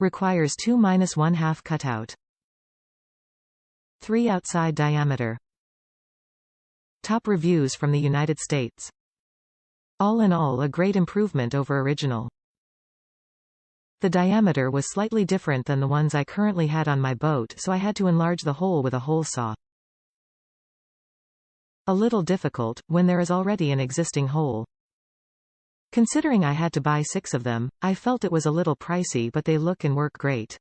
Requires 2-1/2 cutout. 3 outside diameter. Top reviews from the United States. All in all, a great improvement over original. The diameter was slightly different than the ones I currently had on my boat, so I had to enlarge the hole with a hole saw. A little difficult, when there is already an existing hole. Considering I had to buy 6 of them, I felt it was a little pricey, but they look and work great.